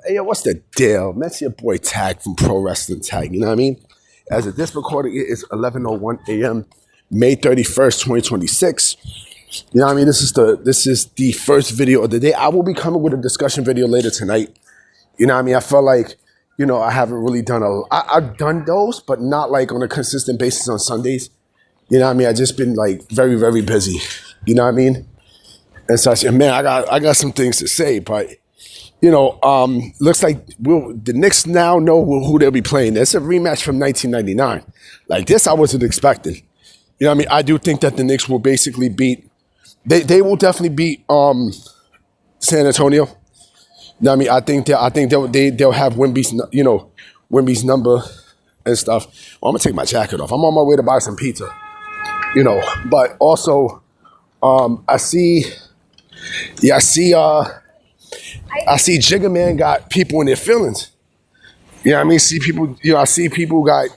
Hey, yo, what's the deal? That's your boy Tag from Pro Wrestling Tag, you know what I mean? As of this recording, it is 11:01 a.m., May 31st, 2026. You know what I mean? This is the first video of the day. I will be coming with a discussion video later tonight. You know what I mean? I felt like, I haven't really done I've done those, but not like on a consistent basis on Sundays. You know what I mean? I've just been like very, very busy. You know what I mean? And such. And man, I got some things to say, but looks like the Knicks now know who they'll be playing. It's a rematch from 1999. Like this, I wasn't expecting. You know what I mean? I do think that the Knicks will basically beat. They will definitely beat San Antonio. You know what I mean? I think they'll have Wemby's number and stuff. Well, I'm gonna take my jacket off. I'm on my way to buy some pizza. But also I see Jigga Man got people in their feelings. You know what I mean? I see people got,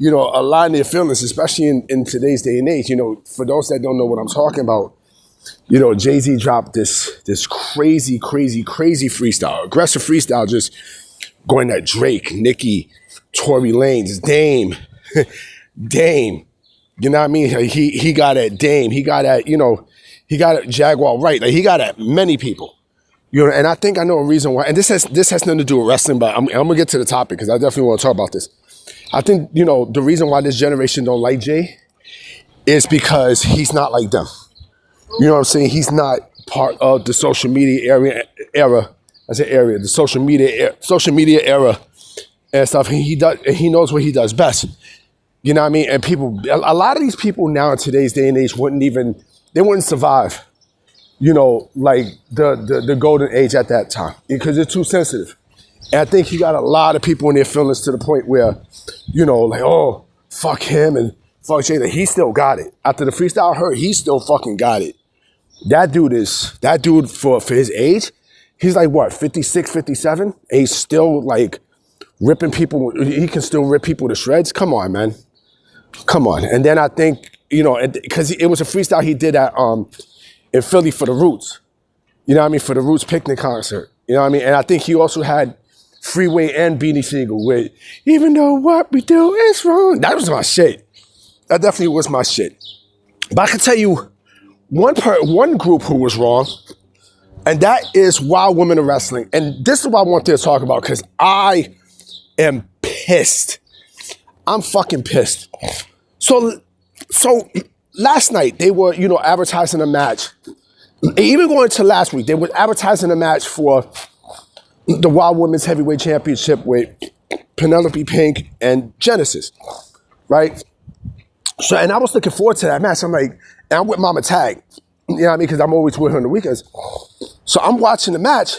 a lot in their feelings, especially in today's day and age. For those that don't know what I'm talking about, Jay-Z dropped this crazy freestyle, aggressive freestyle, just going at Drake, Nicki, Tory Lanez, Dame, Dame. You know what I mean? He got at Dame. He got at, he got at Jaguar Wright. Like he got at many people. And I think I know a reason why. And this has nothing to do with wrestling, but I'm gonna get to the topic because I definitely want to talk about this. I think, the reason why this generation don't like Jay is because he's not like them. You know what I'm saying? He's not part of the social media era. I say area, the social media era and stuff. He knows what he does best. You know what I mean? And a lot of these people now in today's day and age wouldn't survive, like the golden age at that time because they're too sensitive. And I think he got a lot of people in their feelings to the point where, like, oh, fuck him and fuck Jay. He still got it. After the freestyle hurt, he still fucking got it. That dude for his age, he's like what, 56, 57? And he's still like ripping people. He can still rip people to shreds. Come on, man. Come on. And then I think, because it was a freestyle he did at in Philly for the Roots. You know what I mean? For the Roots picnic concert. You know what I mean? And I think he also had Freeway and Beanie Siegel with Even Though What We Do Is Wrong. That was my shit. That definitely was my shit. But I can tell you one group who was wrong, and that is Wild Women of Wrestling. And this is what I wanted to talk about because I am pissed. I'm fucking pissed. So last night they were, advertising a match. Even going to last week, they were advertising a match for the Wild Women's Heavyweight Championship with Penelope Pink and Genesis, right? So, and I was looking forward to that match. I'm like, and I'm with Mama Tag, you know what I mean? Because I'm always with her on the weekends. So I'm watching the match,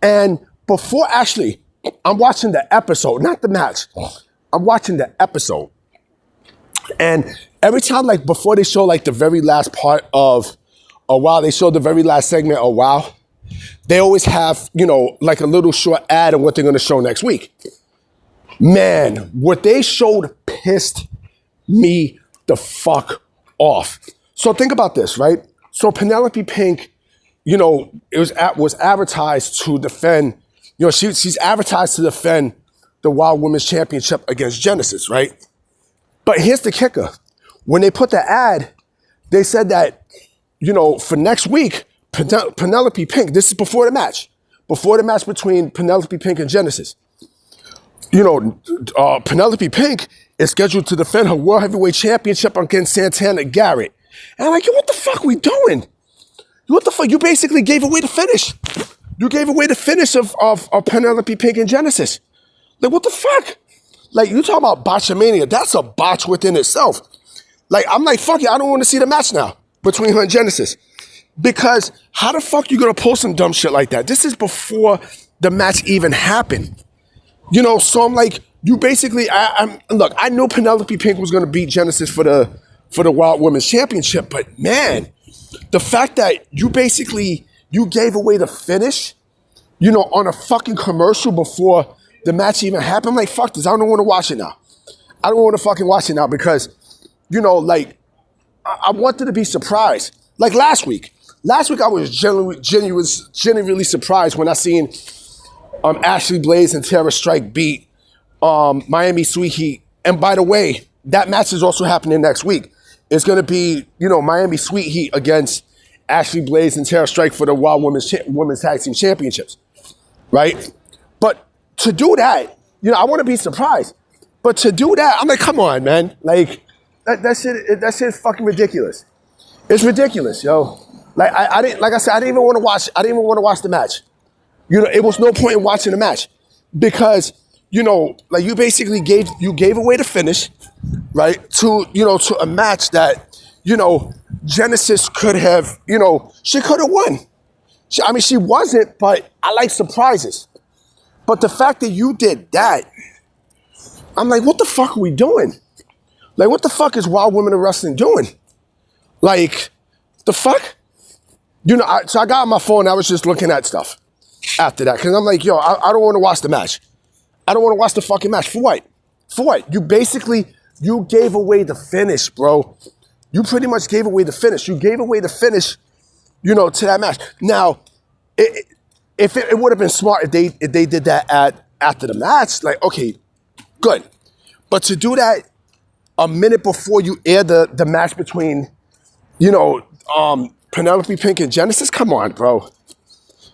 and I'm watching the episode, not the match. I'm watching the episode. And every time, like, before they show, like, the very last part of a WoW, they show the very last segment of WoW, they always have, like a little short ad of what they're going to show next week. Man, what they showed pissed me the fuck off. So think about this, right? So Penelope Pink, it was advertised to defend, she's advertised to defend the Wild Women's Championship against Genesis, right? But here's the kicker. When they put the ad, they said that, for next week, Penelope Pink, this is before the match between Penelope Pink and Genesis. Penelope Pink is scheduled to defend her World Heavyweight Championship against Santana Garrett. And I'm like, what the fuck are we doing? What the fuck? You basically gave away the finish. You gave away the finish of Penelope Pink and Genesis. Like, what the fuck? Like, you talking about botchamania. That's a botch within itself. Like, I'm like, fuck it, I don't want to see the match now between her and Genesis. Because how the fuck you gonna pull some dumb shit like that? This is before the match even happened. So I'm like, you basically, look, I knew Penelope Pink was gonna beat Genesis for the Wild Women's Championship, but man, the fact that you gave away the finish, on a fucking commercial before the match even happened, I'm like, fuck this, I don't want to watch it now. I don't want to fucking watch it now because, like, I wanted to be surprised. Like last week last week I was genuinely surprised when I seen Ashley Blaze and Tara Strike beat Miami Sweet Heat. And by the way, that match is also happening next week. It's going to be, Miami Sweet Heat against Ashley Blaze and Tara Strike for the Wild Women's Tag Team Championships, right? But to do that, I want to be surprised. But to do that, I'm like, come on, man. Like, that shit is fucking ridiculous. It's ridiculous, yo. Like, I didn't even want to watch. I didn't even want to watch the match. It was no point in watching the match because, like you basically gave away the finish, right? To a match that, Genesis could have, she could have won. She wasn't, but I like surprises. But the fact that you did that, I'm like, what the fuck are we doing? Like, what the fuck is Wild Women of Wrestling doing? Like, the fuck? So I got on my phone and I was just looking at stuff after that. Because I'm like, yo, I don't want to watch the match. I don't want to watch the fucking match. For what? For what? You gave away the finish, bro. You pretty much gave away the finish. You gave away the finish, to that match. Now, if it would have been smart if they did that after the match, like, okay, good. But to do that a minute before you air the match between, Penelope Pink and Genesis, come on, bro.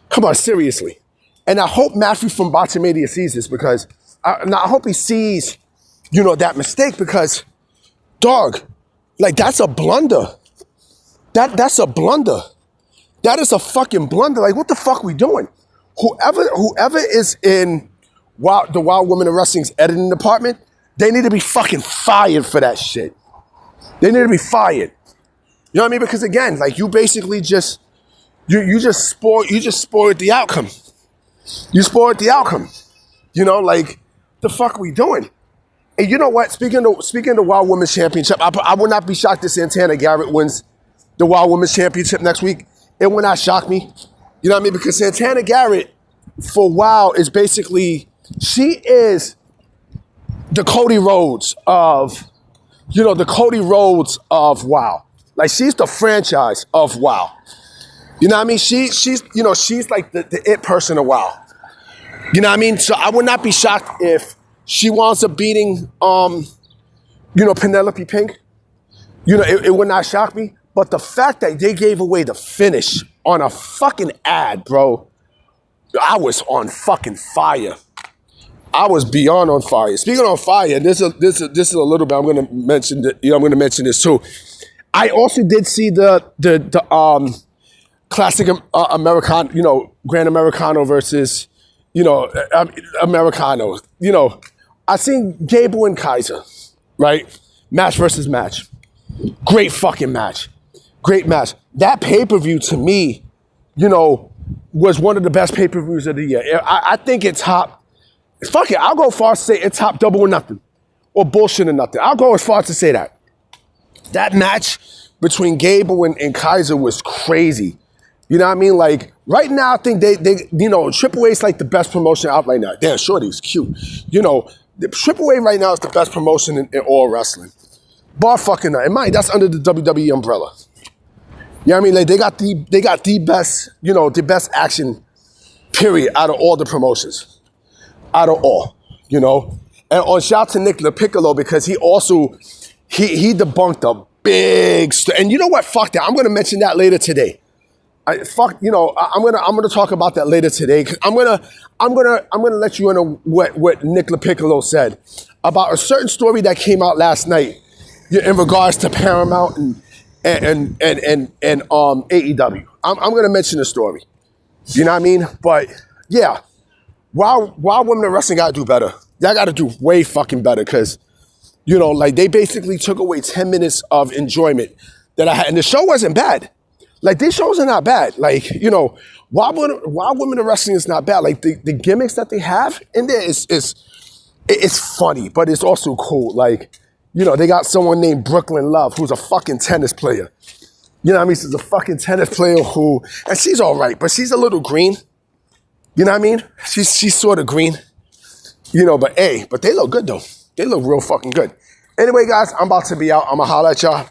Come on, seriously. And I hope Matthew from Botchamania sees this because, I hope he sees, that mistake because, dog, like, that's a blunder. That's a blunder. That is a fucking blunder. Like, what the fuck we doing? Whoever is in the Wild Women of Wrestling's editing department, they need to be fucking fired for that shit. They need to be fired. You know what I mean? Because again, like you basically just spoiled the outcome. You spoiled the outcome. Like the fuck we doing? And you know what? Speaking of the Wild Women's Championship, I would not be shocked if Santana Garrett wins the Wild Women's Championship next week. It would not shock me. You know what I mean? Because Santana Garrett for Wild is basically, she is the Cody Rhodes of, Wild. Like, she's the franchise of WoW. You know what I mean? She's like the it person of WoW. You know what I mean? So I would not be shocked if she winds up beating, Penelope Pink. It would not shock me. But the fact that they gave away the finish on a fucking ad, bro, I was on fucking fire. I was beyond on fire. Speaking on fire, this is a little bit. I'm gonna mention this too. I also did see the classic Americano, Grand Americano versus Americano. I seen Gable and Kaiser, right? Match versus match. Great fucking match. Great match. That pay-per-view to me, was one of the best pay-per-views of the year. I think it's top. Fuck it, I'll go far as to say it's top Double or Nothing. Or Bullshit or Nothing. I'll go as far as to say that. That match between Gable and Kaiser was crazy. You know what I mean? Like, right now, I think they Triple H is like the best promotion out right now. Damn, Shorty's cute. The Triple H right now is the best promotion in all wrestling. Bar fucking none. And mind, that's under the WWE umbrella. You know what I mean? Like, they got the best, the best action, period, out of all the promotions. Out of all, And shout out to Nick LaPiccolo because he also, he debunked a big, and you know what? Fuck that. I'm going to mention that later today. I'm going to talk about that later today. I'm going to let you know what Nick LaPiccolo said about a certain story that came out last night in regards to Paramount and AEW. I'm going to mention the story. You know what I mean? But yeah, Wild Women of Wrestling got to do better. Y'all got to do way fucking better because, like they basically took away 10 minutes of enjoyment that I had. And the show wasn't bad. Like, these shows are not bad. Like, Wild Women of Wrestling is not bad. Like, the gimmicks that they have in there it's funny, but it's also cool. Like, they got someone named Brooklyn Love who's a fucking tennis player. You know what I mean? She's a fucking tennis player and she's all right, but she's a little green. You know what I mean? She's sort of green. But they look good, though. They look real fucking good. Anyway, guys, I'm about to be out. I'm going to holler at y'all.